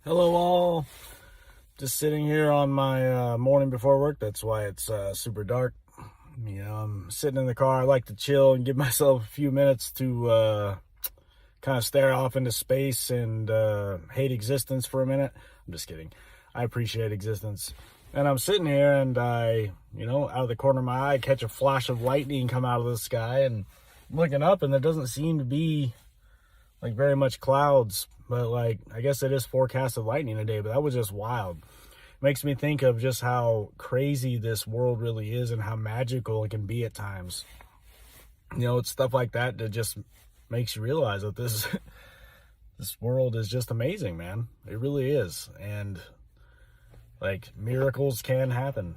Hello all. Just sitting here on my morning before work. That's why it's super dark. I'm sitting in the car. I like to chill and give myself a few minutes to kind of stare off into space and hate existence for a minute. I'm just kidding. I appreciate existence. And I'm sitting here and I, out of the corner of my eye, catch a flash of lightning come out of the sky, and I'm looking up and there doesn't seem to be like very much clouds, but like I guess it is forecasted lightning today. But that was just wild. It makes me think of just how crazy this world really is and how magical it can be at times. It's stuff like that that just makes you realize that this world is just amazing, man. It really is. And like miracles can happen.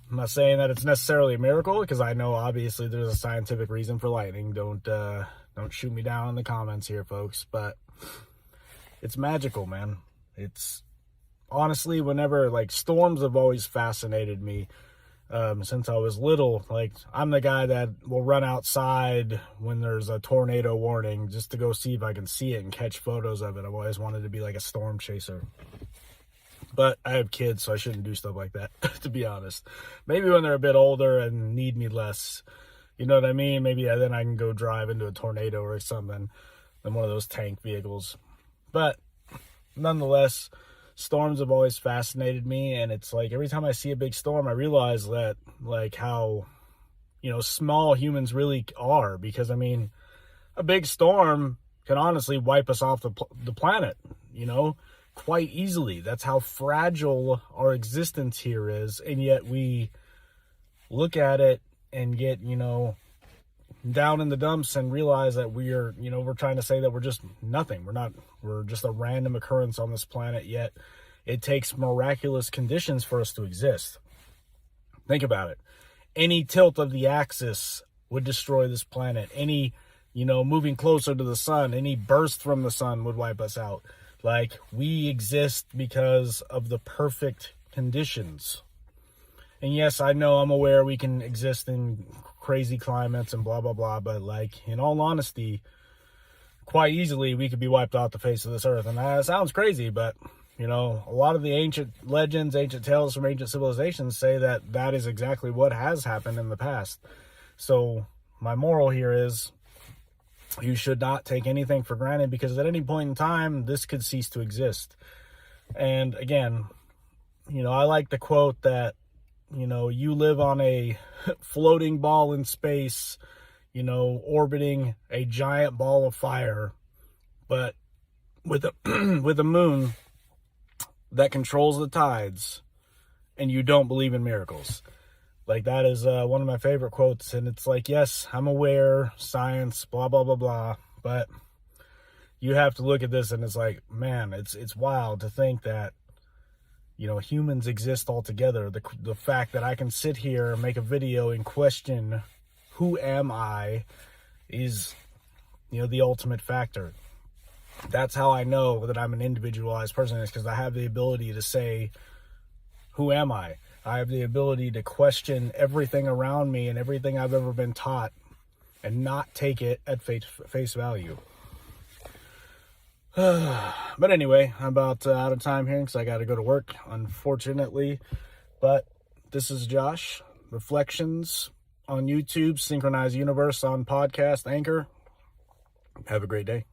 I'm not saying that it's necessarily a miracle, because I know obviously there's a scientific reason for lightning. Don't shoot me down in the comments here, folks, but it's magical, man. It's honestly, whenever, like, storms have always fascinated me since I was little. Like, I'm the guy that will run outside when there's a tornado warning just to go see if I can see it and catch photos of it. I've always wanted to be like a storm chaser. But I have kids, so I shouldn't do stuff like that, to be honest. Maybe when they're a bit older and need me less, you know what I mean? Maybe then I can go drive into a tornado or something in one of those tank vehicles. But nonetheless, storms have always fascinated me. And it's like every time I see a big storm, I realize that, like, how, small humans really are. Because, a big storm can honestly wipe us off the planet, quite easily. That's how fragile our existence here is. And yet we look at it and get, down in the dumps and realize that we're trying to say that we're just nothing. We're just a random occurrence on this planet, yet it takes miraculous conditions for us to exist. Think about it. Any tilt of the axis would destroy this planet. Any, moving closer to the sun, any burst from the sun would wipe us out. Like, we exist because of the perfect conditions. And yes, I know, I'm aware we can exist in crazy climates and blah, blah, blah. But, like, in all honesty, quite easily we could be wiped off the face of this earth. And that sounds crazy, but, a lot of the ancient legends, ancient tales from ancient civilizations say that that is exactly what has happened in the past. So my moral here is, you should not take anything for granted, because at any point in time, this could cease to exist. And again, I like the quote that, you live on a floating ball in space, orbiting a giant ball of fire, but with a moon that controls the tides, and you don't believe in miracles. Like, that is one of my favorite quotes. And it's like, yes, I'm aware, science, blah, blah, blah, blah. But you have to look at this and it's like, man, it's wild to think that, humans exist altogether. The fact that I can sit here and make a video and question who am I is, the ultimate factor. That's how I know that I'm an individualized person, is because I have the ability to say, who am I? I have the ability to question everything around me and everything I've ever been taught and not take it at face value. But anyway, I'm about out of time here because I got to go to work, unfortunately. But this is Josh. Reflections on YouTube, Synchronized Universe on podcast, Anchor. Have a great day.